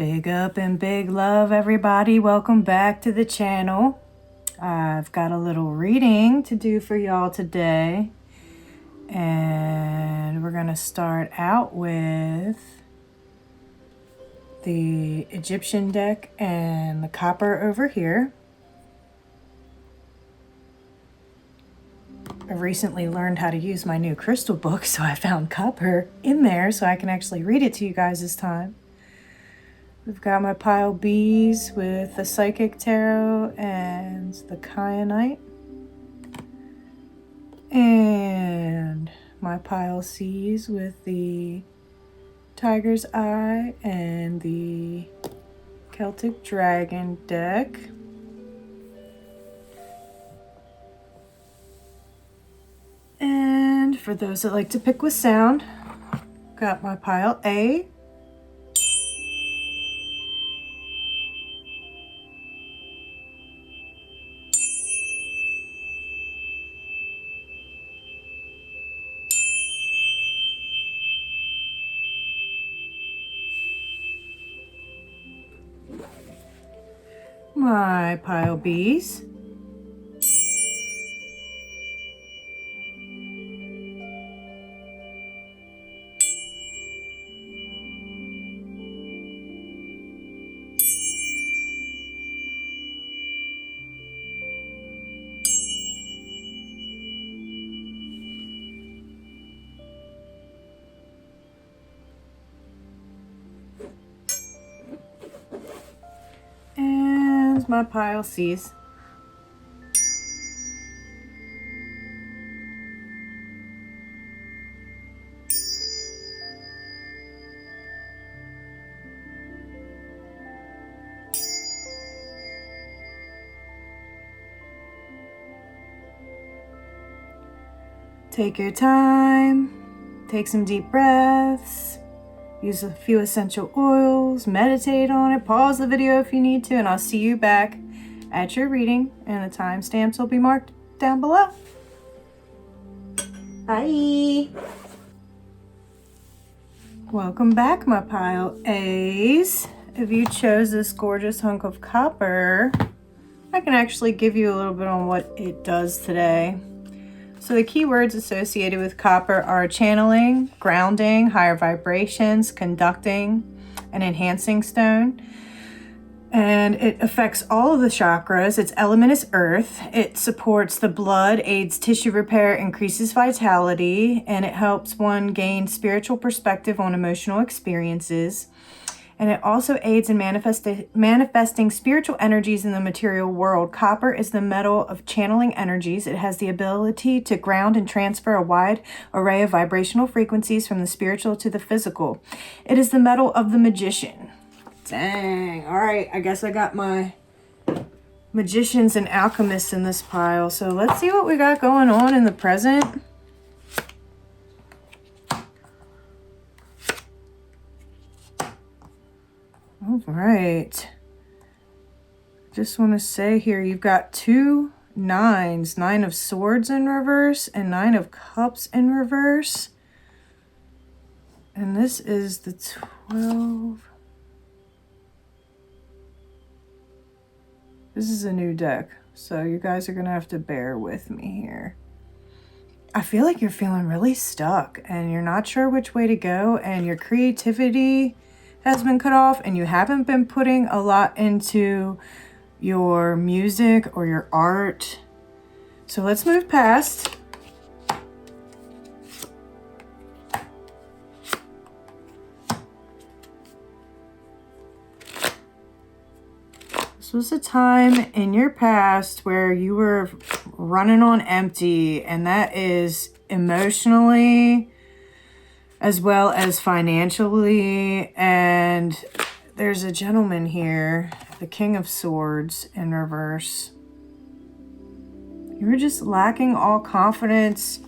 Big up and big love, everybody. Welcome back to the channel. I've got a little reading to do for y'all today. And we're going to start out with the Egyptian deck and the copper over here. I recently learned how to use my new crystal book, so I found copper in there so I can actually read it to you guys this time. We've got my pile B's with the Psychic Tarot and the Kyanite. And my pile C's with the Tiger's Eye and the Celtic Dragon deck. And for those that like to pick with sound, got my pile A. My pile B's. And my pile C's. Take your time, take some deep breaths, use a few essential oils, meditate on it, pause the video if you need to, and I'll see you back at your reading, and the timestamps will be marked down below. Bye. Welcome back, my pile A's. If you chose this gorgeous hunk of copper, I can actually give you a little bit on what it does today. So the key words associated with copper are channeling, grounding, higher vibrations, conducting, and enhancing stone. And it affects all of the chakras. Its element is earth. It supports the blood, aids tissue repair, increases vitality, and it helps one gain spiritual perspective on emotional experiences. And it also aids in manifesting spiritual energies in the material world. Copper is the metal of channeling energies. It has the ability to ground and transfer a wide array of vibrational frequencies from the spiritual to the physical. It is the metal of the magician. Dang. All right, I guess I got my magicians and alchemists in this pile. So let's see what we got going on in the present. All right. Just want to say here, you've got two nines, 9 of swords in reverse and 9 of cups in reverse. And this is the 12. This is a new deck, so you guys are going to have to bear with me here. I feel like you're feeling really stuck and you're not sure which way to go, and your creativity has been cut off, and you haven't been putting a lot into your music or your art. So let's move past. This was a time in your past where you were running on empty, and that is emotionally as well as financially. And there's a gentleman here, the King of Swords in reverse. You were just lacking all confidence.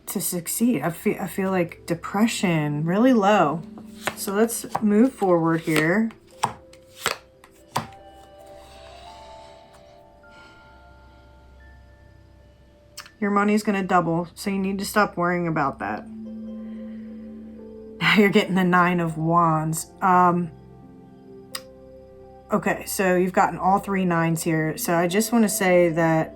To succeed. I feel like depression, really low. So let's move forward here. Your money's going to double, so you need to stop worrying about that. Now you're getting the 9 of Wands. Okay, so you've gotten all 3 9s here. So I just want to say that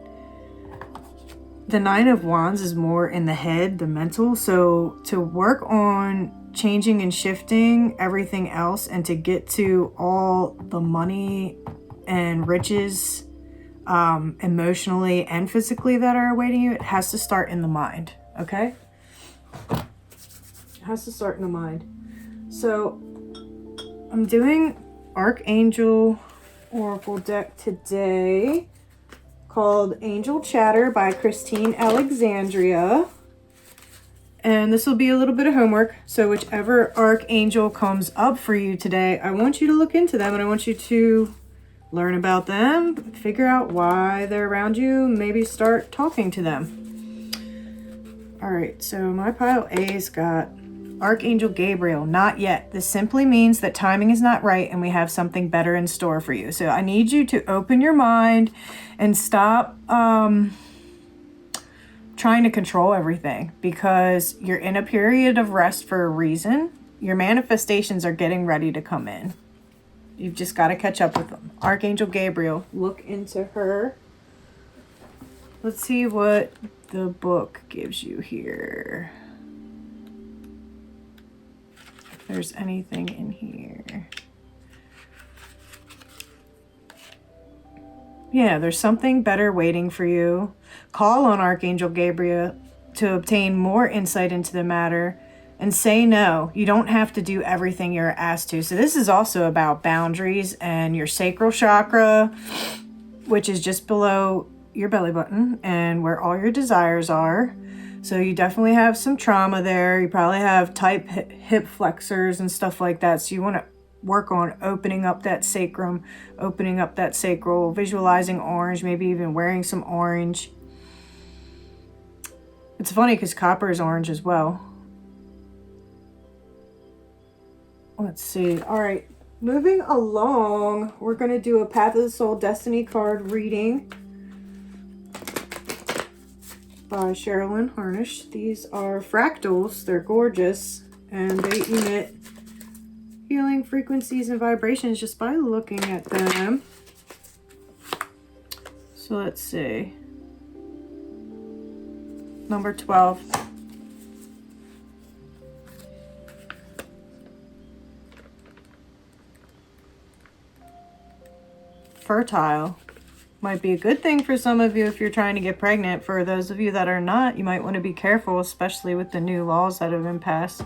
the 9 of Wands is more in the head, the mental. So to work on changing and shifting everything else and to get to all the money and riches emotionally and physically that are awaiting you, it has to start in the mind, okay? It has to start in the mind. So I'm doing Archangel Oracle deck today called Angel Chatter by Christine Alexandria. And this will be a little bit of homework. So whichever Archangel comes up for you today, I want you to look into them and I want you to learn about them, figure out why they're around you, maybe start talking to them. All right, so my pile A's got Archangel Gabriel, not yet. This simply means that timing is not right and we have something better in store for you. So I need you to open your mind and stop trying to control everything, because you're in a period of rest for a reason. Your manifestations are getting ready to come in. You've just got to catch up with them. Archangel Gabriel, look into her. Let's see what the book gives you here. If there's anything in here. Yeah, there's something better waiting for you. Call on Archangel Gabriel to obtain more insight into the matter and say no. You don't have to do everything you're asked to. So this is also about boundaries and your sacral chakra, which is just below your belly button and where all your desires are. So you definitely have some trauma there. You probably have tight hip flexors and stuff like that. So you want to work on opening up that sacrum, opening up that sacral, visualizing orange, maybe even wearing some orange. It's funny because copper is orange as well. Let's see. All right, moving along, we're going to do a Path of the Soul Destiny card reading by Sherilyn Harnish. These are fractals. They're gorgeous, and they emit healing frequencies and vibrations just by looking at them. So let's see. Number 12. Fertile. Might be a good thing for some of you if you're trying to get pregnant. For those of you that are not, you might want to be careful, especially with the new laws that have been passed.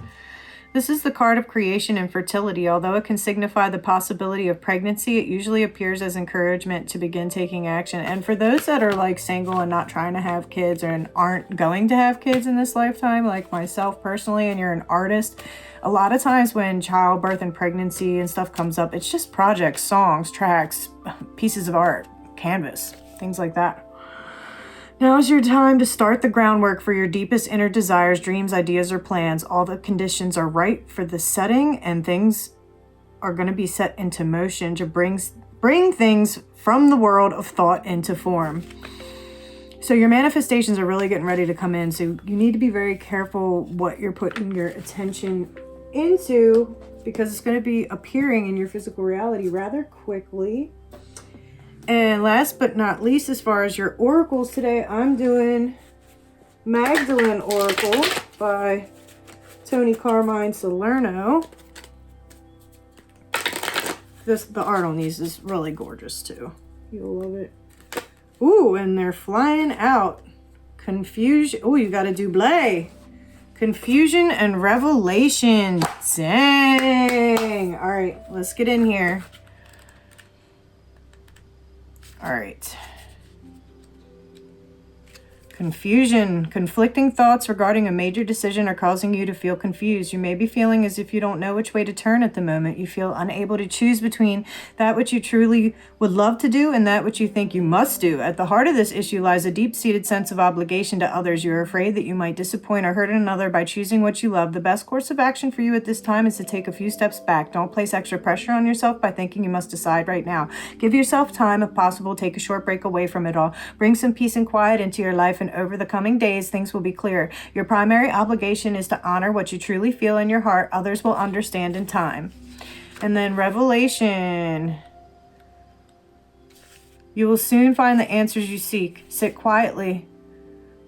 This is the card of creation and fertility. Although it can signify the possibility of pregnancy, it usually appears as encouragement to begin taking action. And for those that are like single and not trying to have kids or aren't going to have kids in this lifetime, like myself personally, and you're an artist, a lot of times when childbirth and pregnancy and stuff comes up, it's just projects, songs, tracks, pieces of art, canvas, things like that. Now is your time to start the groundwork for your deepest inner desires, dreams, ideas, or plans. All the conditions are right for the setting, and things are going to be set into motion to bring things from the world of thought into form. So your manifestations are really getting ready to come in. So you need to be very careful what you're putting your attention into, because it's going to be appearing in your physical reality rather quickly. And last but not least, as far as your oracles today, I'm doing Magdalene Oracle by Tony Carmine Salerno. The art on these is really gorgeous too. You'll love it. Ooh, and they're flying out. Confusion. Ooh, you got a double. Confusion and revelation. Dang. All right, let's get in here. All right. Confusion. Conflicting thoughts regarding a major decision are causing you to feel confused. You may be feeling as if you don't know which way to turn at the moment. You feel unable to choose between that which you truly would love to do and that which you think you must do. At the heart of this issue lies a deep-seated sense of obligation to others. You are afraid that you might disappoint or hurt another by choosing what you love. The best course of action for you at this time is to take a few steps back. Don't place extra pressure on yourself by thinking you must decide right now. Give yourself time. If possible, take a short break away from it all. Bring some peace and quiet into your life and and over the coming days, things will be clear. Your primary obligation is to honor what you truly feel in your heart. Others will understand in time. And then Revelation. You will soon find the answers you seek. Sit quietly.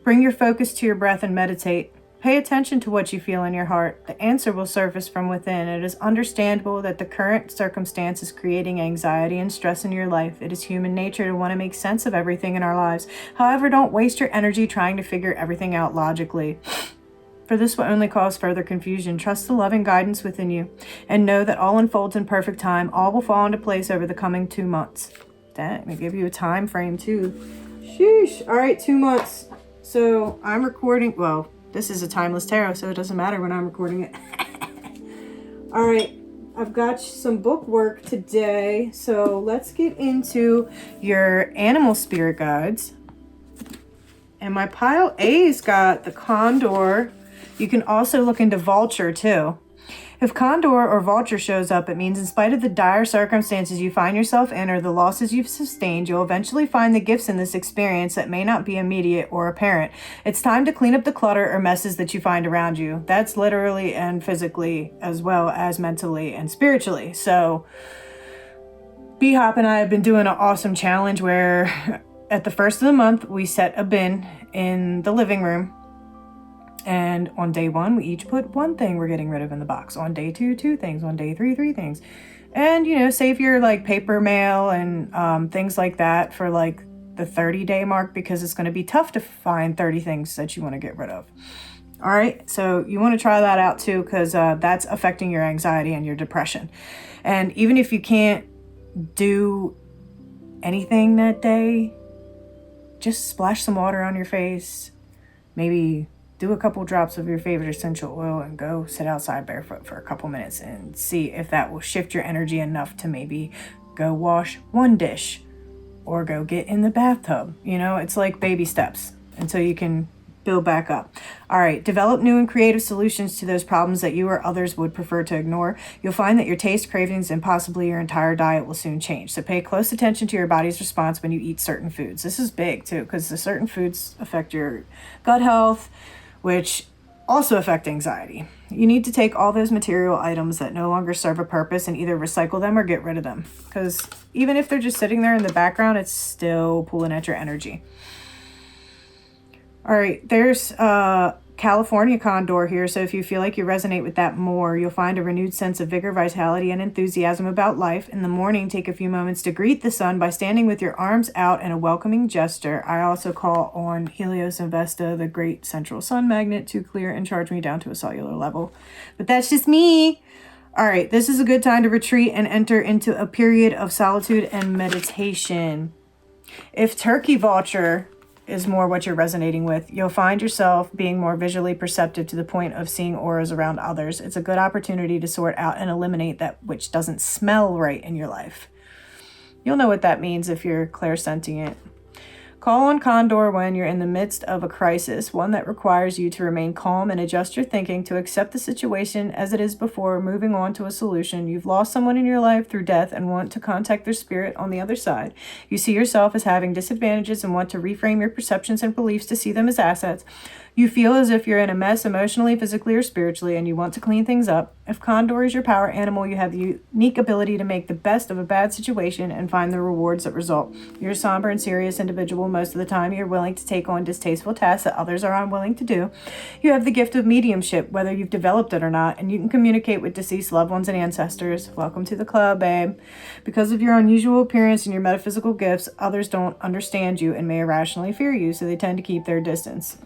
Bring your focus to your breath and meditate. Pay attention to what you feel in your heart. The answer will surface from within. It is understandable that the current circumstance is creating anxiety and stress in your life. It is human nature to want to make sense of everything in our lives. However, don't waste your energy trying to figure everything out logically, for this will only cause further confusion. Trust the loving guidance within you and know that all unfolds in perfect time. All will fall into place over the coming 2 months. That may give you a time frame too. Sheesh. All right, 2 months. So I'm recording, well, this is a timeless tarot, so it doesn't matter when I'm recording it. All right, I've got some book work today, so let's get into your animal spirit guides. And my pile A's got the condor. You can also look into vulture too. If condor or vulture shows up, it means in spite of the dire circumstances you find yourself in or the losses you've sustained, you'll eventually find the gifts in this experience that may not be immediate or apparent. It's time to clean up the clutter or messes that you find around you. That's literally and physically as well as mentally and spiritually. So BHOP and I have been doing an awesome challenge where at the first of the month, we set a bin in the living room. And on day 1, we each put 1 thing we're getting rid of in the box. On day 2, 2 things. On day 3, 3 things. And, you know, save your like paper mail and things like that for like the 30-day mark, because it's going to be tough to find 30 things that you want to get rid of. All right. So you want to try that out too, because that's affecting your anxiety and your depression. And even if you can't do anything that day, just splash some water on your face. Maybe do a couple drops of your favorite essential oil and go sit outside barefoot for a couple minutes and see if that will shift your energy enough to maybe go wash 1 dish or go get in the bathtub. You know, it's like baby steps until you can build back up. All right, develop new and creative solutions to those problems that you or others would prefer to ignore. You'll find that your taste, cravings, and possibly your entire diet will soon change. So pay close attention to your body's response when you eat certain foods. This is big too, because the certain foods affect your gut health, which also affect anxiety. You need to take all those material items that no longer serve a purpose and either recycle them or get rid of them. Because even if they're just sitting there in the background, it's still pulling at your energy. All right, there's California condor here. So if you feel like you resonate with that more, you'll find a renewed sense of vigor, vitality, and enthusiasm about life. In the morning, take a few moments to greet the sun by standing with your arms out in a welcoming gesture. I also call on Helios and Vesta, the great central sun magnet, to clear and charge me down to a cellular level. But that's just me. All right, this is a good time to retreat and enter into a period of solitude and meditation. If turkey vulture is more what you're resonating with, you'll find yourself being more visually perceptive to the point of seeing auras around others. It's a good opportunity to sort out and eliminate that which doesn't smell right in your life. You'll know what that means if you're clairsentient. Call on Condor when you're in the midst of a crisis, one that requires you to remain calm and adjust your thinking to accept the situation as it is before moving on to a solution. You've lost someone in your life through death and want to contact their spirit on the other side. You see yourself as having disadvantages and want to reframe your perceptions and beliefs to see them as assets. You feel as if you're in a mess emotionally, physically, or spiritually, and you want to clean things up. If Condor is your power animal, you have the unique ability to make the best of a bad situation and find the rewards that result. You're a somber and serious individual. Most of the time, you're willing to take on distasteful tasks that others are unwilling to do. You have the gift of mediumship, whether you've developed it or not, and you can communicate with deceased loved ones and ancestors. Welcome to the club, babe. Because of your unusual appearance and your metaphysical gifts, others don't understand you and may irrationally fear you, so they tend to keep their distance.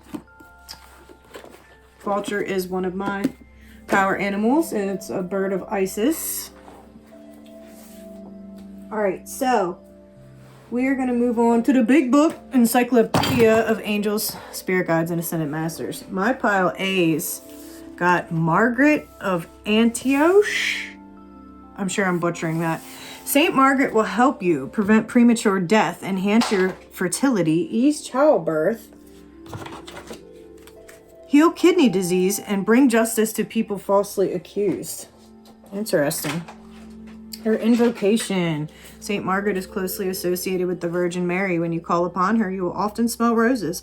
Vulture is one of my power animals, and it's a bird of Isis. All right, so we are going to move on to the big book, Encyclopedia of Angels, Spirit Guides, and Ascended Masters. My pile A's got Margaret of Antioch. I'm sure I'm butchering that. Saint Margaret will help you prevent premature death, enhance your fertility, ease childbirth, heal kidney disease, and bring justice to people falsely accused. Interesting. Her invocation. Saint Margaret is closely associated with the Virgin Mary. When you call upon her, you will often smell roses.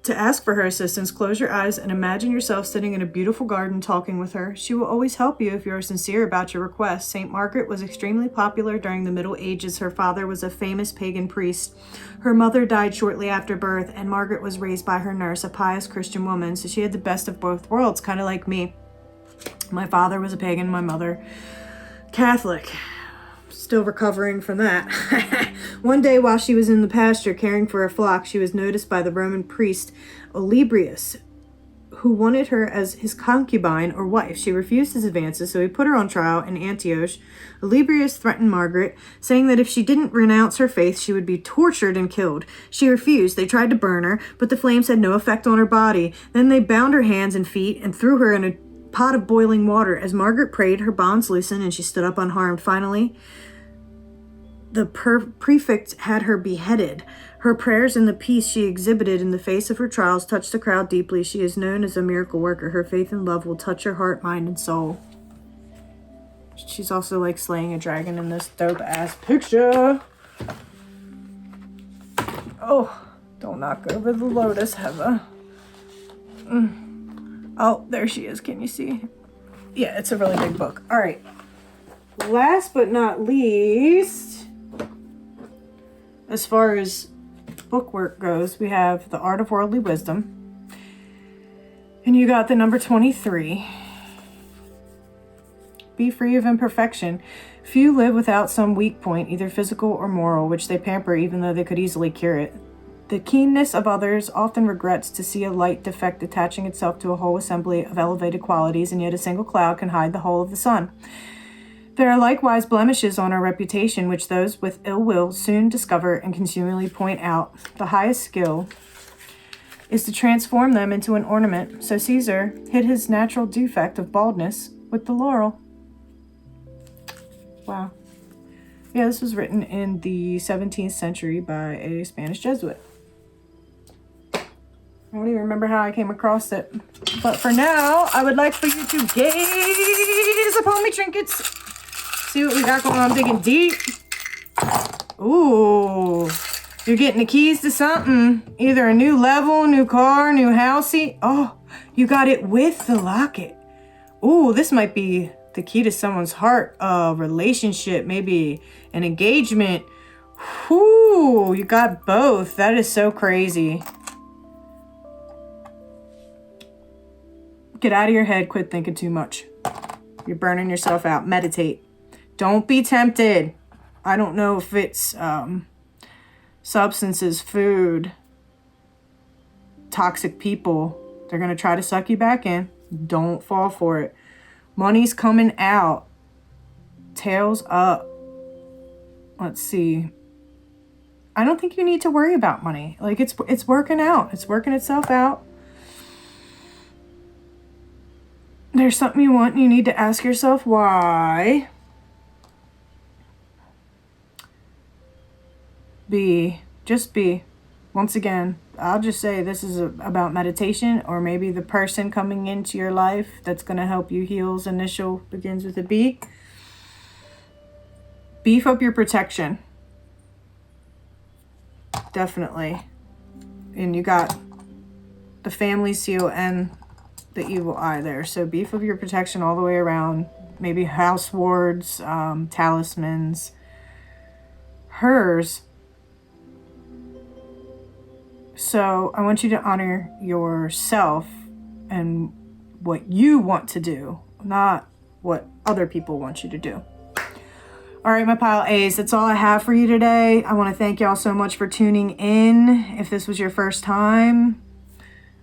to ask for her assistance, close your eyes and imagine yourself sitting in a beautiful garden talking with her. She will always help you if you are sincere about your request. St. Margaret was extremely popular during the Middle Ages. Her father was a famous pagan priest. Her mother died shortly after birth, and Margaret was raised by her nurse, a pious Christian woman, so she had the best of both worlds, kind of like me. My father was a pagan, my mother Catholic. Still recovering from that. One day while she was in the pasture caring for her flock, she was noticed by the Roman priest Olybrius, who wanted her as his concubine or wife. She refused his advances, so he put her on trial in Antioch. Olybrius threatened Margaret, saying that if she didn't renounce her faith, she would be tortured and killed. She refused. They tried to burn her, but the flames had no effect on her body. Then they bound her hands and feet and threw her in a pot of boiling water. As Margaret prayed, her bonds loosened and she stood up unharmed. Finally, the prefect had her beheaded. Her prayers and the peace she exhibited in the face of her trials touched the crowd deeply. She is known as a miracle worker. Her faith and love will touch your heart, mind, and soul. She's also like slaying a dragon in this dope ass picture. Oh, don't knock over the lotus, Heather. Oh, there she is. Can you see? Yeah, it's a really big book. All right. Last but not least, as far as bookwork goes, we have The Art of Worldly Wisdom. And you got the number 23. Be free of imperfection. Few live without some weak point, either physical or moral, which they pamper even though they could easily cure it. The keenness of others often regrets to see a light defect attaching itself to a whole assembly of elevated qualities, and yet a single cloud can hide the whole of the sun. There are likewise blemishes on our reputation, which those with ill will soon discover and continually point out. The highest skill is to transform them into an ornament. So Caesar hid his natural defect of baldness with the laurel. Wow. Yeah, this was written in the 17th century by a Spanish Jesuit. I don't even remember how I came across it. But for now, I would like for you to gaze upon me trinkets. See what we got going on. I'm digging deep. Ooh. You're getting the keys to something. Either a new level, new car, new housey. Oh, you got it with the locket. Ooh, this might be the key to someone's heart. A relationship, maybe an engagement. Whoo, you got both. That is so crazy. Get out of your head. Quit thinking too much. You're burning yourself out. Meditate. Don't be tempted. I don't know if it's substances, food, toxic people. They're going to try to suck you back in. Don't fall for it. Money's coming out. Tails up. Let's see. I don't think you need to worry about money. Like it's working out. It's working itself out. There's something you want and you need to ask yourself why. Just be. Once again, I'll just say this is about meditation, or maybe the person coming into your life that's going to help you heal's initial begins with a B. Beef up your protection. Definitely. And you got the family seal and the evil eye there. So beef up your protection all the way around. Maybe house wards, talismans. Hers. So I want you to honor yourself and what you want to do, not what other people want you to do. All right, my pile A's, that's all I have for you today. I want to thank y'all so much for tuning in. If this was your first time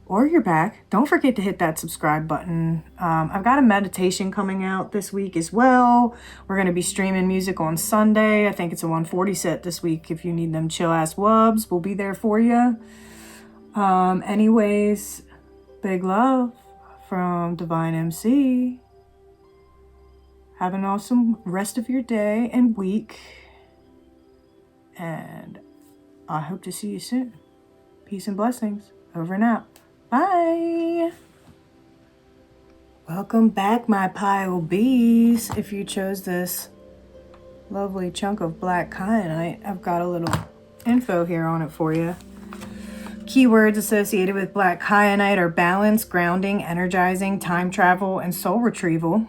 or you're back, don't forget to hit that subscribe button. I've got a meditation coming out this week as well. We're going to be streaming music on Sunday. I think it's a 140 set this week. If you need them chill ass wubs, we'll be there for you. Anyways, big love from Dvine MC. Have an awesome rest of your day and week. And I hope to see you soon. Peace and blessings. Over and out. Bye. Welcome back, my pile B's. If you chose this lovely chunk of black kyanite, I've got a little info here on it for you. Keywords associated with black kyanite are balance, grounding, energizing, time travel, and soul retrieval.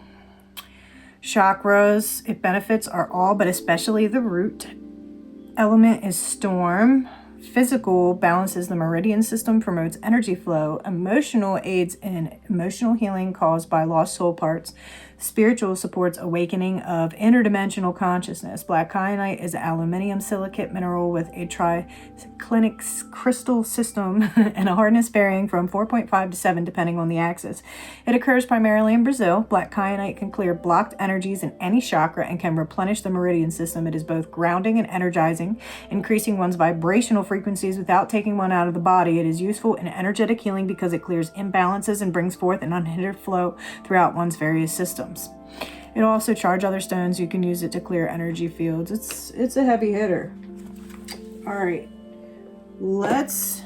Chakras, it benefits are all, but especially the root. Element is storm. Physical balances the meridian system, promotes energy flow. Emotional aids in emotional healing caused by lost soul parts. Spiritual supports awakening of interdimensional consciousness. Black kyanite is an aluminium silicate mineral with a triclinic crystal system and a hardness varying from 4.5 to 7 depending on the axis. It occurs primarily in Brazil. Black kyanite can clear blocked energies in any chakra and can replenish the meridian system. It is both grounding and energizing, increasing one's vibrational frequencies without taking one out of the body. It is useful in energetic healing because it clears imbalances and brings forth an unhindered flow throughout one's various systems. It'll also charge other stones. You can use it to clear energy fields. It's a heavy hitter. All right, let's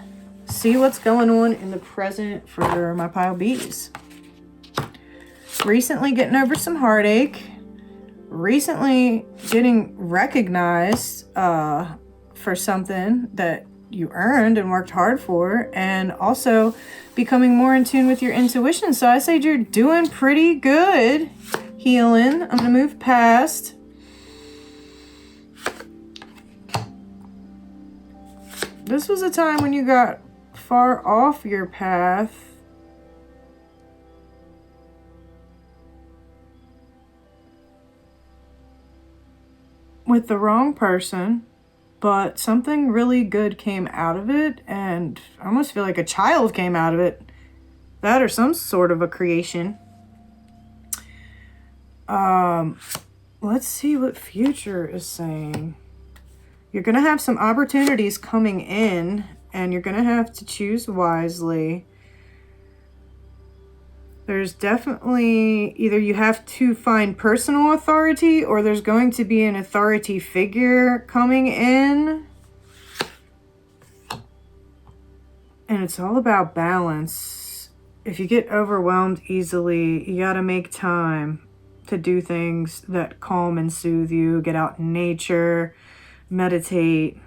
see what's going on in the present for my pile Bs. Recently getting over some heartache. Recently getting recognized for something that you earned and worked hard for, and also becoming more in tune with your intuition. So I say you're doing pretty good healing. I'm gonna move past. This was a time when you got far off your path. With the wrong person. But something really good came out of it, and I almost feel like a child came out of it. That or some sort of a creation. Let's see what future is saying. You're going to have some opportunities coming in, and you're going to have to choose wisely. There's definitely either you have to find personal authority or there's going to be an authority figure coming in. And it's all about balance. If you get overwhelmed easily, you got to make time to do things that calm and soothe you. Get out in nature, meditate.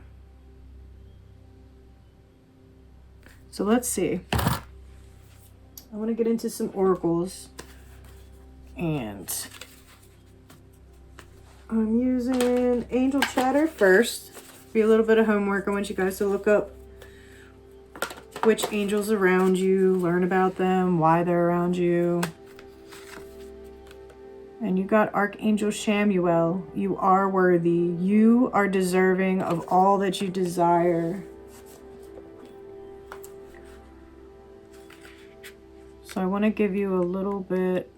So let's see. I want to get into some oracles, and I'm using Angel Chatter first. Be a little bit of homework. I want you guys to look up which angels around you, learn about them, why they're around you. And you got Archangel Shamuel. You are worthy. You are deserving of all that you desire. So I want to give you a little bit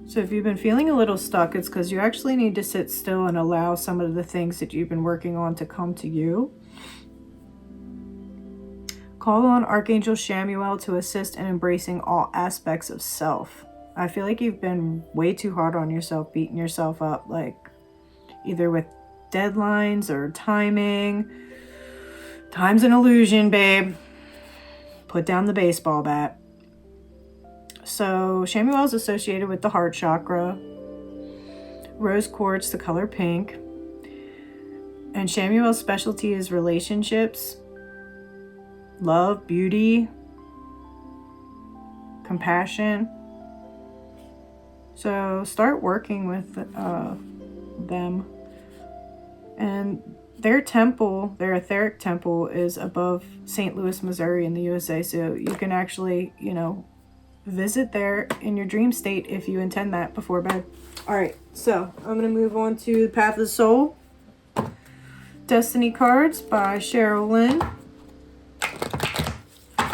so if you've been feeling a little stuck, it's because you actually need to sit still and allow some of the things that you've been working on to come to you. Call on Archangel Shamuel to assist in embracing all aspects of self. I feel like you've been way too hard on yourself, beating yourself up, like either with deadlines or timing. Time's an illusion, babe. Put down the baseball bat. So Shamuel is associated with the heart chakra. Rose quartz, the color pink. And Shamuel's specialty is relationships, love, beauty, compassion. So start working with them. And their temple, their etheric temple, is above St. Louis, Missouri in the USA. So you can actually, visit there in your dream state if you intend that before bed. All right, so I'm going to move on to the Path of the Soul. Destiny cards by Cheryl Lynn.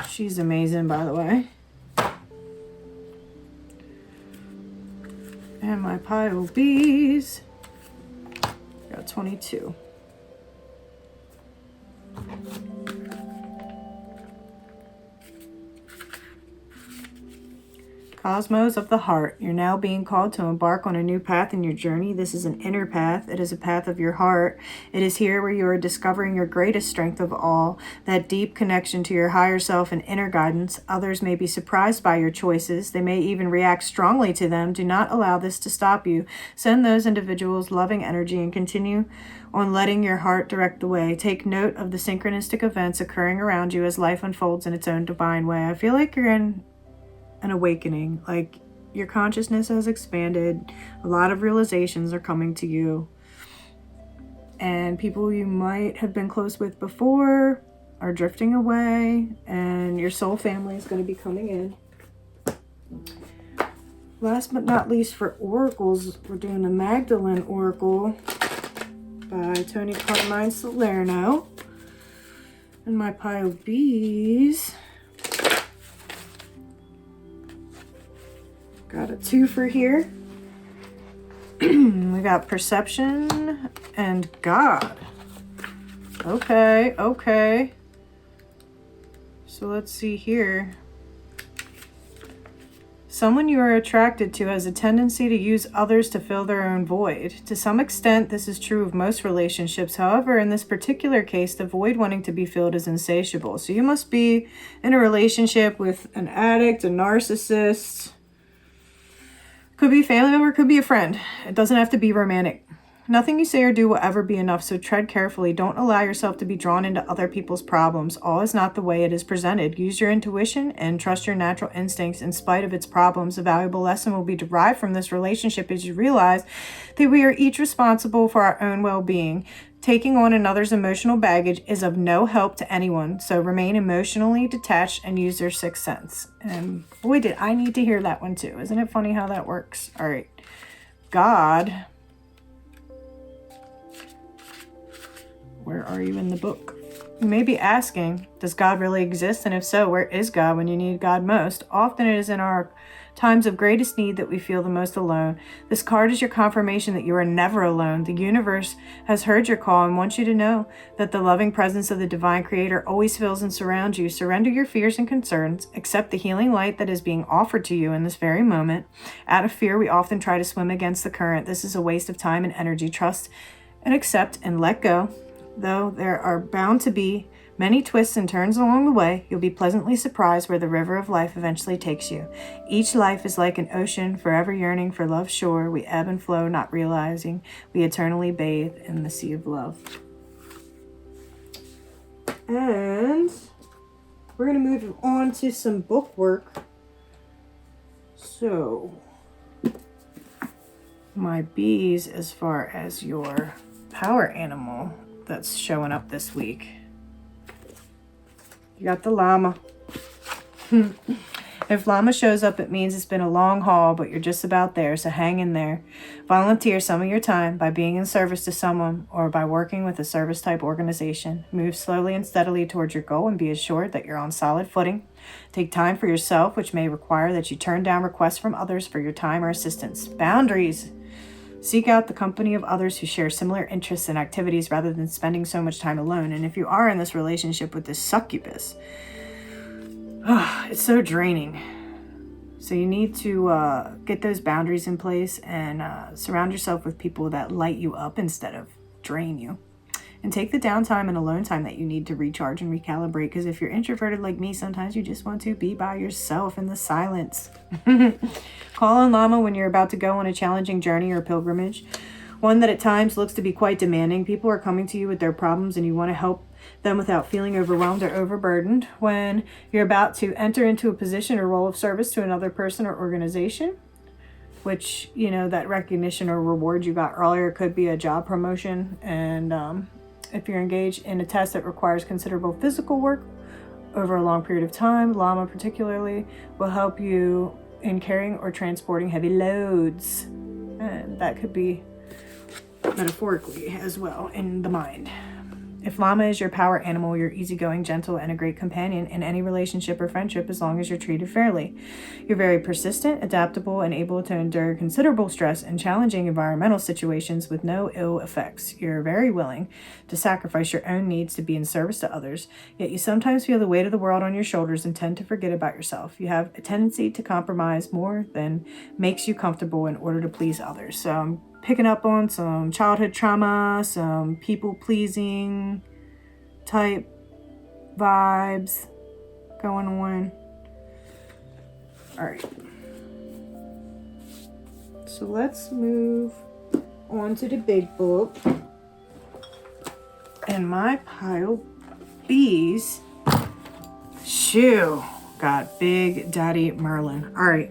She's amazing, by the way. And my pile Bs. Got 22. Cosmos of the heart. You're now being called to embark on a new path in your journey. This is an inner path. It is a path of your heart. It is here where you are discovering your greatest strength of all, that deep connection to your higher self and inner guidance. Others may be surprised by your choices. They may even react strongly to them. Do not allow this to stop you. Send those individuals loving energy and continue on letting your heart direct the way. Take note of the synchronistic events occurring around you as life unfolds in its own divine way. I feel like you're in an awakening, like your consciousness has expanded. A lot of realizations are coming to you, and people you might have been close with before are drifting away, and your soul family is going to be coming in. Last but not least, for oracles, we're doing the Magdalene Oracle by Tony Carmine Salerno. And my pile of bees, got a twofer here. We got perception and God. Okay. So let's see here. Someone you are attracted to has a tendency to use others to fill their own void. To some extent, this is true of most relationships. However, in this particular case, the void wanting to be filled is insatiable. So you must be in a relationship with an addict, a narcissist. Could be a family member, could be a friend. It doesn't have to be romantic. Nothing you say or do will ever be enough, so tread carefully. Don't allow yourself to be drawn into other people's problems. All is not the way it is presented. Use your intuition and trust your natural instincts in spite of its problems. A valuable lesson will be derived from this relationship as you realize that we are each responsible for our own well-being. Taking on another's emotional baggage is of no help to anyone, so remain emotionally detached and use your sixth sense. And boy, did I need to hear that one too. Isn't it funny how that works? All right. God. Where are you in the book? You may be asking, does God really exist? And if so, where is God when you need God most? Often it is in our times of greatest need that we feel the most alone. This card is your confirmation that you are never alone. The universe has heard your call and wants you to know that the loving presence of the divine creator always fills and surrounds you. Surrender your fears and concerns. Accept the healing light that is being offered to you in this very moment. Out of fear, we often try to swim against the current. This is a waste of time and energy. Trust and accept and let go. Though there are bound to be many twists and turns along the way, you'll be pleasantly surprised where the river of life eventually takes you. Each life is like an ocean, forever yearning for love's shore. We ebb and flow, not realizing we eternally bathe in the sea of love. And we're going to move on to some book work. So, my bees, as far as your power animal that's showing up this week. You got the llama. If llama shows up, it means it's been a long haul, but you're just about there, so hang in there. Volunteer some of your time by being in service to someone or by working with a service-type organization. Move slowly and steadily towards your goal and be assured that you're on solid footing. Take time for yourself, which may require that you turn down requests from others for your time or assistance. Boundaries. Seek out the company of others who share similar interests and activities rather than spending so much time alone. And if you are in this relationship with this succubus, it's so draining. So you need to get those boundaries in place and surround yourself with people that light you up instead of drain you. And take the downtime and alone time that you need to recharge and recalibrate. Because if you're introverted like me, sometimes you just want to be by yourself in the silence. Call on Llama when you're about to go on a challenging journey or pilgrimage. One that at times looks to be quite demanding. People are coming to you with their problems and you want to help them without feeling overwhelmed or overburdened. When you're about to enter into a position or role of service to another person or organization, which, you know, that recognition or reward you got earlier could be a job promotion. And if you're engaged in a task that requires considerable physical work over a long period of time, Llama particularly will help you in carrying or transporting heavy loads. And that could be metaphorically as well in the mind. If llama is your power animal, you're easygoing, gentle, and a great companion in any relationship or friendship as long as you're treated fairly. You're very persistent, adaptable, and able to endure considerable stress and challenging environmental situations with no ill effects. You're very willing to sacrifice your own needs to be in service to others, yet you sometimes feel the weight of the world on your shoulders and tend to forget about yourself. You have a tendency to compromise more than makes you comfortable in order to please others. So I'm picking up on some childhood trauma, some people-pleasing type vibes going on. All right. So let's move on to the big book. And my pile B's, shoo, got Big Daddy Merlin. All right.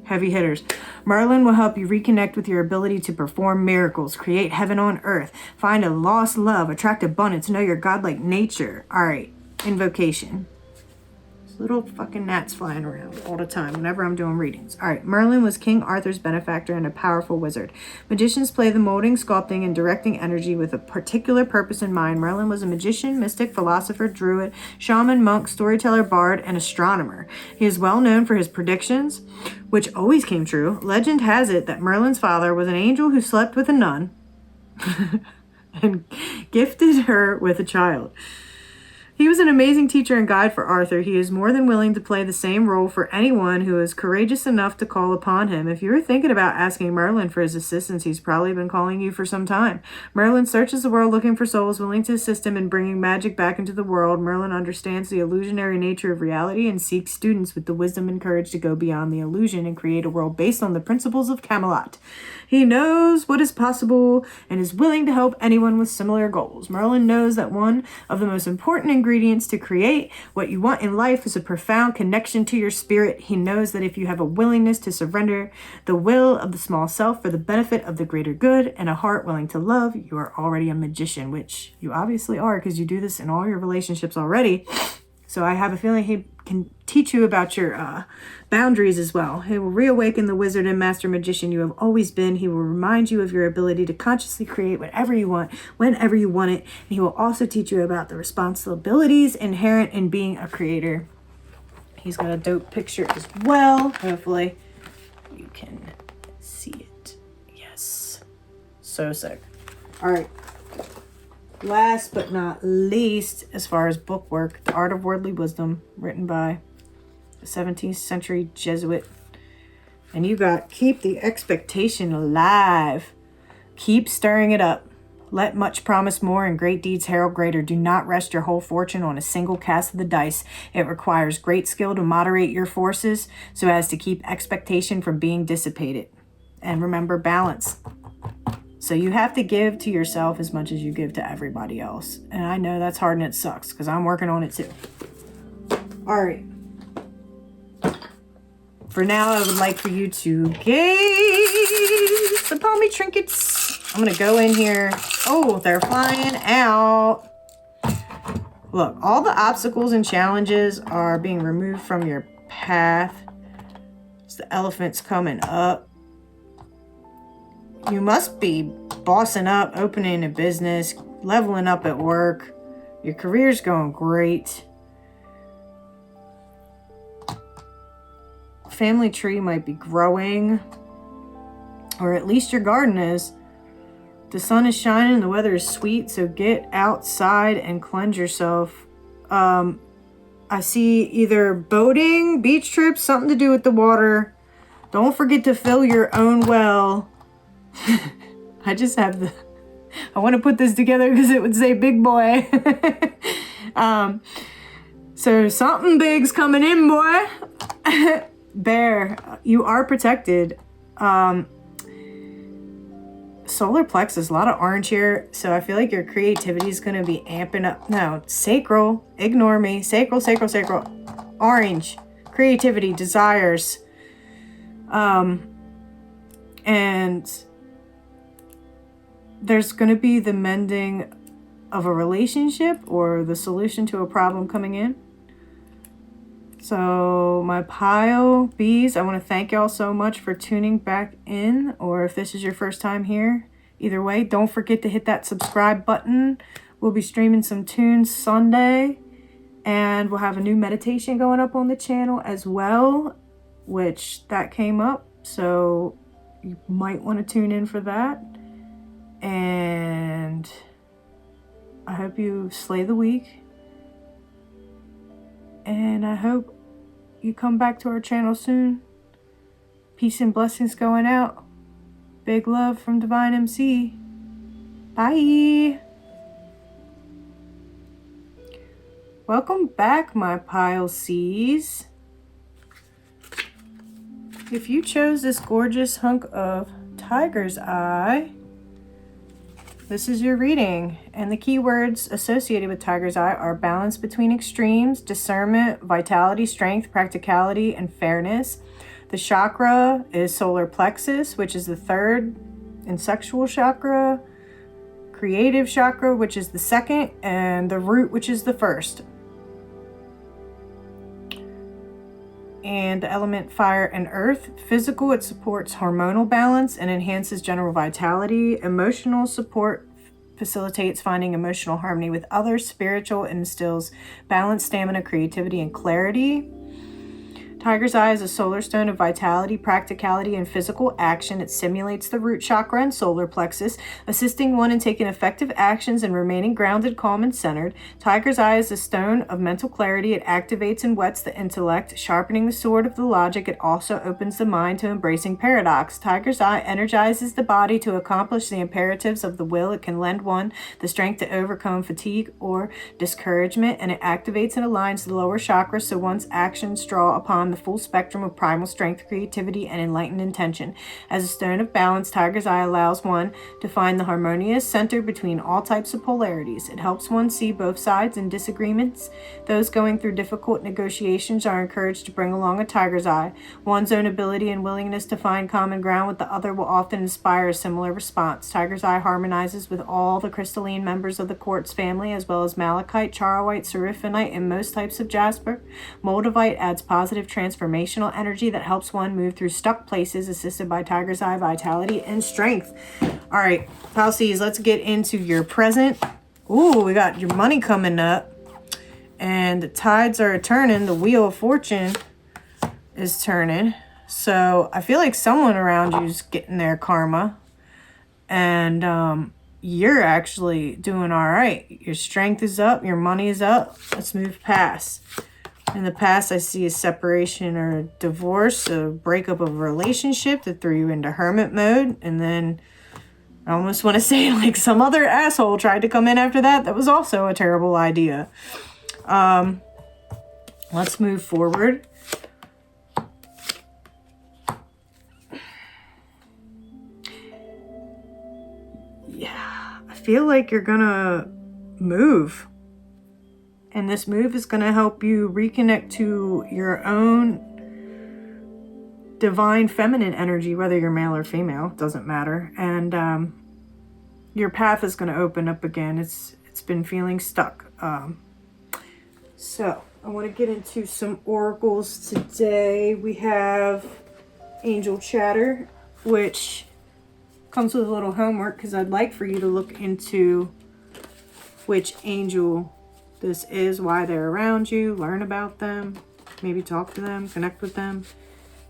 Heavy hitters. Merlin will help you reconnect with your ability to perform miracles, create heaven on earth, find a lost love, attract abundance, know your godlike nature. All right, invocation. There's little fucking gnats flying around all the time whenever I'm doing readings. All right, Merlin was King Arthur's benefactor and a powerful wizard. Magicians play the molding, sculpting, and directing energy with a particular purpose in mind. Merlin was a magician, mystic, philosopher, druid, shaman, monk, storyteller, bard, and astronomer. He is well known for his predictions, which always came true. Legend has it that Merlin's father was an angel who slept with a nun and gifted her with a child. He was an amazing teacher and guide for Arthur. He is more than willing to play the same role for anyone who is courageous enough to call upon him. If you were thinking about asking Merlin for his assistance, he's probably been calling you for some time. Merlin searches the world looking for souls willing to assist him in bringing magic back into the world. Merlin understands the illusionary nature of reality and seeks students with the wisdom and courage to go beyond the illusion and create a world based on the principles of Camelot. He knows what is possible and is willing to help anyone with similar goals. Merlin knows that one of the most important ingredients to create what you want in life is a profound connection to your spirit. He knows that if you have a willingness to surrender the will of the small self for the benefit of the greater good and a heart willing to love, you are already a magician, which you obviously are because you do this in all your relationships already. So I have a feeling he can teach you about your boundaries as well. He will reawaken the wizard and master magician you have always been. He will remind you of your ability to consciously create whatever you want, whenever you want it. And he will also teach you about the responsibilities inherent in being a creator. He's got a dope picture as well. Hopefully you can see it. Yes. So sick. All right. Last but not least, as far as book work, The Art of Worldly Wisdom, written by a 17th century Jesuit. And you got keep the expectation alive. Keep stirring it up. Let much promise more and great deeds herald greater. Do not rest your whole fortune on a single cast of the dice. It requires great skill to moderate your forces so as to keep expectation from being dissipated. And remember, balance. So you have to give to yourself as much as you give to everybody else. And I know that's hard and it sucks because I'm working on it too. All right. For now, I would like for you to gaze upon me trinkets. I'm going to go in here. Oh, they're flying out. Look, all the obstacles and challenges are being removed from your path. It's the elephants coming up. You must be bossing up, opening a business, leveling up at work. Your career's going great. Family tree might be growing. Or at least your garden is. The sun is shining, the weather is sweet, so get outside and cleanse yourself. I see either boating, beach trips, something to do with the water. Don't forget to fill your own well. I just have I want to put this together because it would say big boy. So something big's coming in, boy. Bear, you are protected. Solar plexus, a lot of orange here. So I feel like your creativity is going to be amping up. No, sacral, ignore me. Sacral. Orange, creativity, desires. And there's going to be the mending of a relationship or the solution to a problem coming in. So my pile B's, I want to thank y'all so much for tuning back in, or if this is your first time here, either way, don't forget to hit that subscribe button We'll be streaming some tunes Sunday, and we'll have a new meditation going up on the channel as well, which that came up, so you might want to tune in for that. And I hope you slay the week, and I hope you come back to our channel soon. Peace and blessings going out. Big love from Dvine MC. Bye. Welcome back, my pile C's. If you chose this gorgeous hunk of tiger's eye, this is your reading. And the keywords associated with tiger's eye are balance between extremes, discernment, vitality, strength, practicality, and fairness. The chakra is solar plexus, which is the third, and sexual chakra, creative chakra, which is the second, and the root, which is the first. And the element fire and earth. Physical, it supports hormonal balance and enhances general vitality. Emotional support facilitates finding emotional harmony with others. Spiritual, it instills balance, stamina, creativity, and clarity. Tiger's eye is a solar stone of vitality, practicality, and physical action. It simulates the root chakra and solar plexus, assisting one in taking effective actions and remaining grounded, calm, and centered. Tiger's eye is a stone of mental clarity. It activates and whets the intellect, sharpening the sword of the logic. It also opens the mind to embracing paradox. Tiger's eye energizes the body to accomplish the imperatives of the will. It can lend one the strength to overcome fatigue or discouragement, and it activates and aligns the lower chakras so one's actions draw upon the full spectrum of primal strength, creativity, and enlightened intention. As a stone of balance, tiger's eye allows one to find the harmonious center between all types of polarities. It helps one see both sides in disagreements. Those going through difficult negotiations are encouraged to bring along a tiger's eye. One's own ability and willingness to find common ground with the other will often inspire a similar response. Tiger's eye harmonizes with all the crystalline members of the quartz family, as well as malachite, charoite, seraphinite, and most types of jasper. Moldavite adds positive transformational energy that helps one move through stuck places, assisted by tiger's eye vitality and strength. All right, pile C's, let's get into your present. Ooh, we got your money coming up, and the tides are turning. The wheel of fortune is turning. So I feel like someone around you is getting their karma, and you're actually doing all right. Your strength is up, your money is up. Let's move past. In the past, I see a separation or a divorce, a breakup of a relationship that threw you into hermit mode. And then I almost want to say like some other asshole tried to come in after that. That was also a terrible idea. Let's move forward. Yeah, I feel like you're gonna move. And this move is going to help you reconnect to your own divine feminine energy, whether you're male or female, doesn't matter. And your path is going to open up again. It's been feeling stuck. So I want to get into some oracles today. We have Angel Chatter, which comes with a little homework because I'd like for you to look into which angel this is, why they're around you, learn about them, maybe talk to them, connect with them.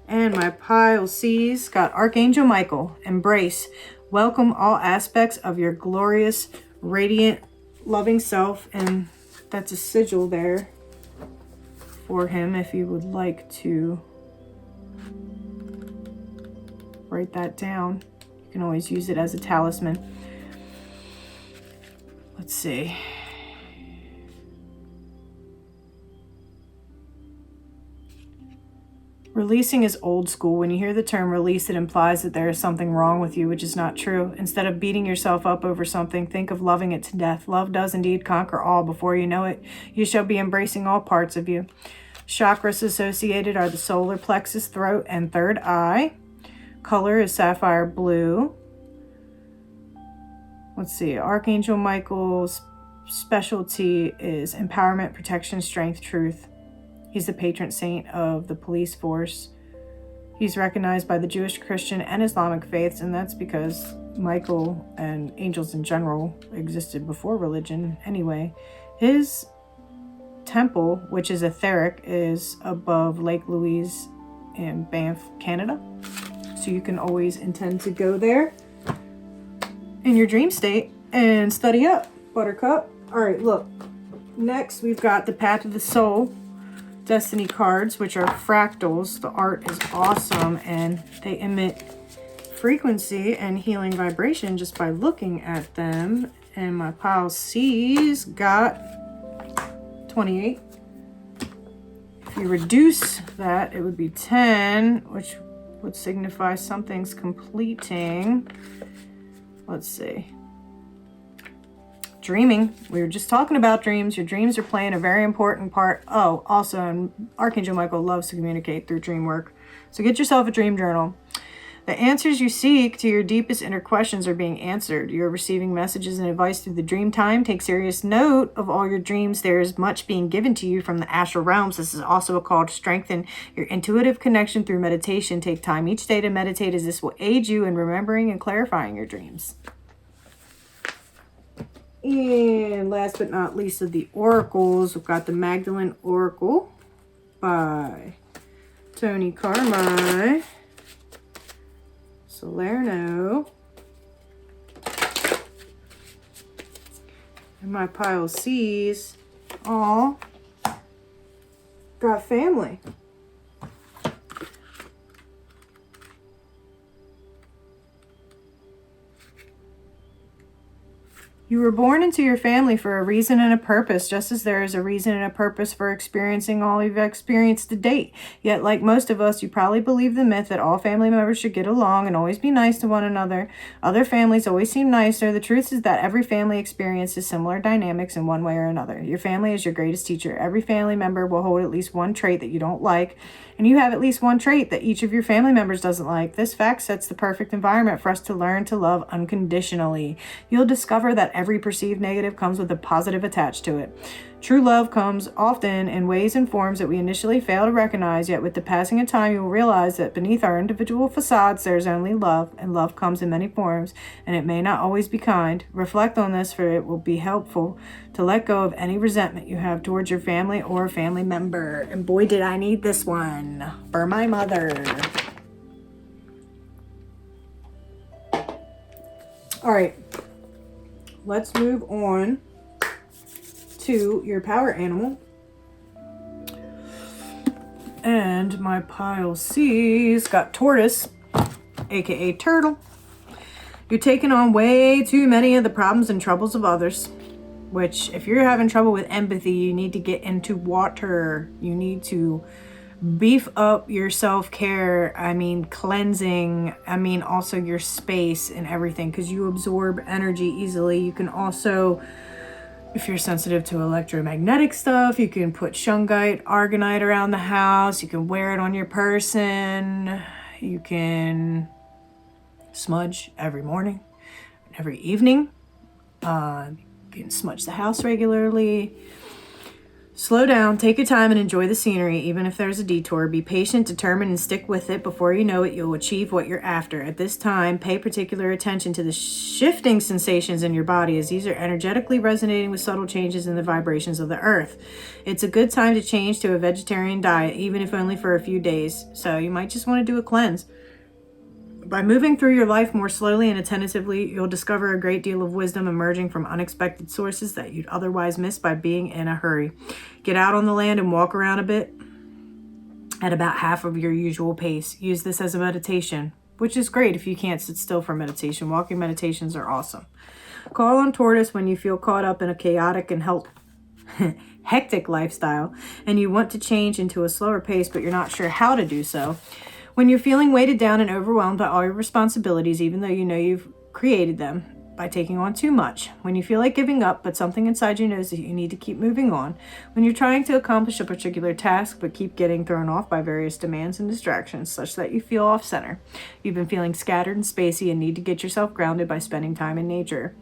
And my pile C's got Archangel Michael, embrace, welcome all aspects of your glorious, radiant, loving self. And that's a sigil there for him if you would like to write that down. You can always use it as a talisman. Let's see. Releasing is old school. When you hear the term release, it implies that there is something wrong with you, which is not true. Instead of beating yourself up over something, think of loving it to death. Love does indeed conquer all. Before you know it, you shall be embracing all parts of you. Chakras associated are the solar plexus, throat, and third eye. Color is sapphire blue. Let's see. Archangel Michael's specialty is empowerment, protection, strength, truth. He's the patron saint of the police force. He's recognized by the Jewish, Christian, and Islamic faiths, and that's because Michael and angels in general existed before religion anyway. His temple, which is etheric, is above Lake Louise in Banff, Canada. So you can always intend to go there in your dream state and study up, Buttercup. All right, look. Next, we've got the Path of the Soul Destiny cards, which are fractals. The art is awesome, and they emit frequency and healing vibration just by looking at them. And my pile C's got 28. If you reduce that, it would be 10, which would signify something's completing. Let's see. Dreaming. We were just talking about dreams. Your dreams are playing a very important part. Oh, also, Archangel Michael loves to communicate through dream work. So get yourself a dream journal. The answers you seek to your deepest inner questions are being answered. You're receiving messages and advice through the dream time. Take serious note of all your dreams. There is much being given to you from the astral realms. This is also a call to strengthen your intuitive connection through meditation. Take time each day to meditate, as this will aid you in remembering and clarifying your dreams. And last but not least of the oracles, we've got the Magdalene Oracle by Tony Carmi. Salerno. And my pile C's all got family. You were born into your family for a reason and a purpose, just as there is a reason and a purpose for experiencing all you've experienced to date. Yet, like most of us, you probably believe the myth that all family members should get along and always be nice to one another. Other families always seem nicer. The truth is that every family experiences similar dynamics in one way or another. Your family is your greatest teacher. Every family member will hold at least one trait that you don't like, and you have at least one trait that each of your family members doesn't like. This fact sets the perfect environment for us to learn to love unconditionally. You'll discover that every perceived negative comes with a positive attached to it. True love comes often in ways and forms that we initially fail to recognize, yet with the passing of time, you will realize that beneath our individual facades, there is only love, and love comes in many forms, and it may not always be kind. Reflect on this, for it will be helpful to let go of any resentment you have towards your family or family member. And boy, did I need this one for my mother. All right, let's move on to your power animal. And my pile C's got tortoise, aka turtle. You're taking on way too many of the problems and troubles of others, which if you're having trouble with empathy, you need to get into water. You need to beef up your self-care. I mean, cleansing. I mean, also your space and everything, because you absorb energy easily. You can also, if you're sensitive to electromagnetic stuff, you can put shungite, argonite around the house. You can wear it on your person. You can smudge every morning, every evening. You can smudge the house regularly. Slow down, take your time, and enjoy the scenery, even if there's a detour. Be patient, determined, and stick with it. Before you know it, you'll achieve what you're after. At this time, pay particular attention to the shifting sensations in your body, as these are energetically resonating with subtle changes in the vibrations of the earth. It's a good time to change to a vegetarian diet, even if only for a few days. So you might just want to do a cleanse. By moving through your life more slowly and attentively, you'll discover a great deal of wisdom emerging from unexpected sources that you'd otherwise miss by being in a hurry. Get out on the land and walk around a bit at about half of your usual pace. Use this as a meditation, which is great if you can't sit still for meditation. Walking meditations are awesome. Call on tortoise when you feel caught up in a chaotic and hectic lifestyle, and you want to change into a slower pace, but you're not sure how to do so. When you're feeling weighted down and overwhelmed by all your responsibilities, even though you know you've created them by taking on too much. When you feel like giving up, but something inside you knows that you need to keep moving on. When you're trying to accomplish a particular task, but keep getting thrown off by various demands and distractions, such that you feel off center. You've been feeling scattered and spacey and need to get yourself grounded by spending time in nature.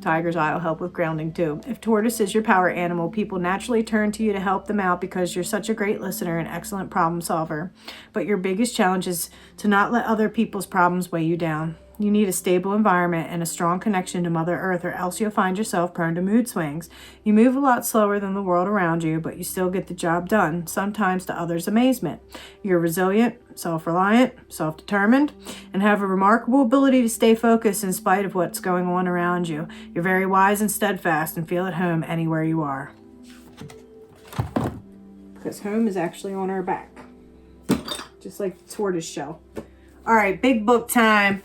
Tiger's Eye will help with grounding too. If tortoise is your power animal, people naturally turn to you to help them out because you're such a great listener and excellent problem solver. But your biggest challenge is to not let other people's problems weigh you down. You need a stable environment and a strong connection to Mother Earth, or else you'll find yourself prone to mood swings. You move a lot slower than the world around you, but you still get the job done, sometimes to others' amazement. You're resilient, self-reliant, self-determined, and have a remarkable ability to stay focused in spite of what's going on around you. You're very wise and steadfast and feel at home anywhere you are. Because home is actually on our back, just like the tortoise shell. All right, big book time.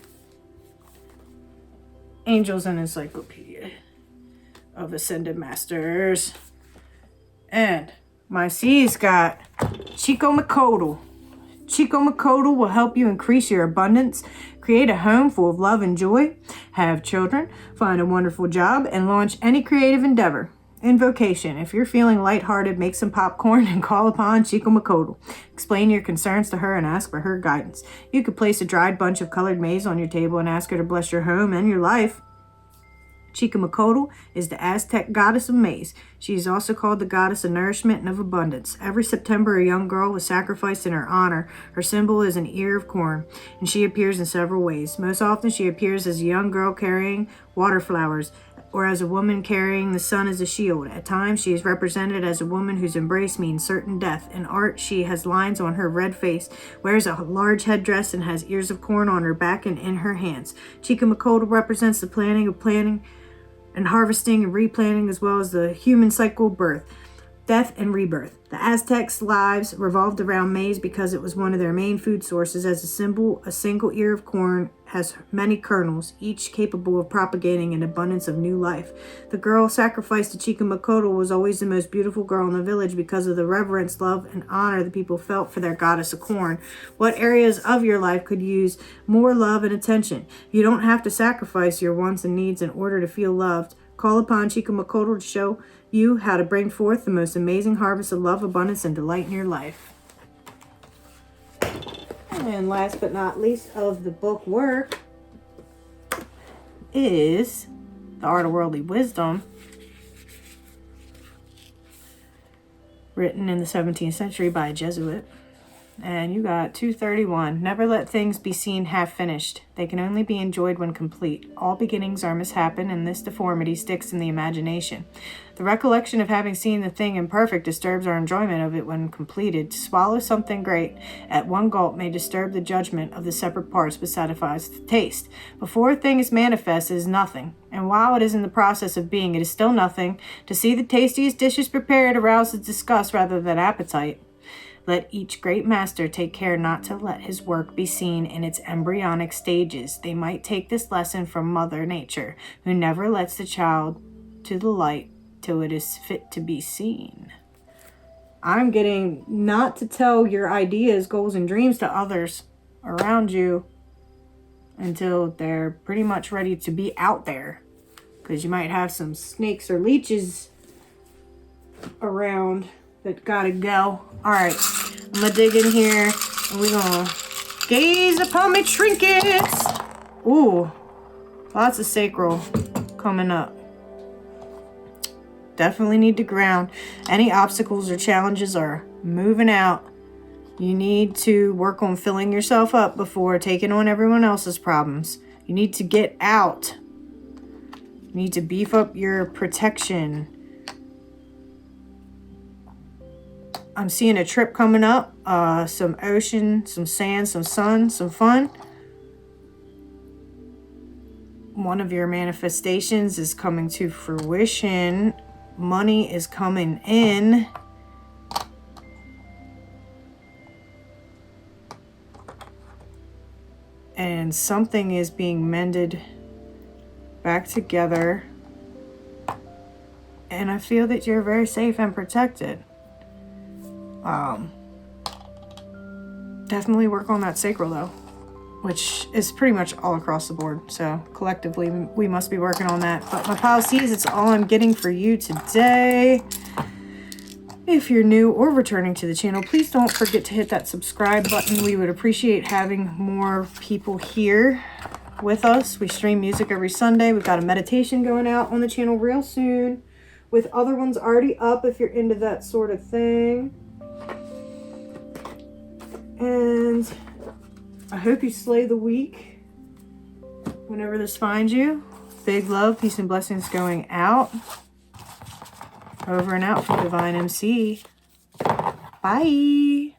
Angels and Encyclopedia of Ascended Masters. And my C's got Chico-Macoatl. Chico-Macoatl will help you increase your abundance, create a home full of love and joy, have children, find a wonderful job, and launch any creative endeavor. Invocation. If you're feeling lighthearted, make some popcorn and call upon Chico-Macoatl. Explain your concerns to her and ask for her guidance. You could place a dried bunch of colored maize on your table and ask her to bless your home and your life. Chico-Macoatl is the Aztec goddess of maize. She is also called the goddess of nourishment and of abundance. Every September, a young girl was sacrificed in her honor. Her symbol is an ear of corn, and she appears in several ways. Most often, she appears as a young girl carrying water flowers, or as a woman carrying the sun as a shield. At times, she is represented as a woman whose embrace means certain death. In art, she has lines on her red face, wears a large headdress, and has ears of corn on her back and in her hands. Chico-Macoatl represents the planting and harvesting and replanting, as well as the human cycle of birth, death, and rebirth. The Aztecs' lives revolved around maize because it was one of their main food sources. As a symbol, a single ear of corn has many kernels, each capable of propagating an abundance of new life. The girl sacrificed to Chico-Macoatl was always the most beautiful girl in the village because of the reverence, love, and honor the people felt for their goddess of corn. What areas of your life could use more love and attention? You don't have to sacrifice your wants and needs in order to feel loved. Call upon Chico-Macoatl to show you how to bring forth the most amazing harvest of love, abundance, and delight in your life. And last but not least of the book work is The Art of Worldly Wisdom, written in the 17th century by a Jesuit. And you got 231. Never let things be seen half finished. They can only be enjoyed when complete. All beginnings are mishappen, and this deformity sticks in the imagination. The recollection of having seen the thing imperfect disturbs our enjoyment of it when completed. To swallow something great at one gulp may disturb the judgment of the separate parts, but satisfies the taste. Before a thing is manifest, it is nothing. And while it is in the process of being, it is still nothing. To see the tastiest dishes prepared arouses disgust rather than appetite. Let each great master take care not to let his work be seen in its embryonic stages. They might take this lesson from Mother Nature, who never lets the child to the light till it is fit to be seen. I'm getting not to tell your ideas, goals, and dreams to others around you until they're pretty much ready to be out there. Because you might have some snakes or leeches around that gotta go. Alright, I'm gonna dig in here and we're gonna gaze upon my trinkets. Ooh, lots of sacral coming up. Definitely need to ground. Any obstacles or challenges are moving out. You need to work on filling yourself up before taking on everyone else's problems. You need to get out. You need to beef up your protection. I'm seeing a trip coming up, some ocean, some sand, some sun, some fun. One of your manifestations is coming to fruition. Money is coming in. And something is being mended back together. And I feel that you're very safe and protected. Definitely work on that sacral though, which is pretty much all across the board. So collectively we must be working on that. But my pile C's, it's all I'm getting for you today. If you're new or returning to the channel, please don't forget to hit that subscribe button. We would appreciate having more people here with us. We stream music every Sunday. We've got a meditation going out on the channel real soon, with other ones already up if you're into that sort of thing. And I hope you slay the week. whenever this finds you. Big love, peace, and blessings going out. Over and out from Dvine MC. Bye.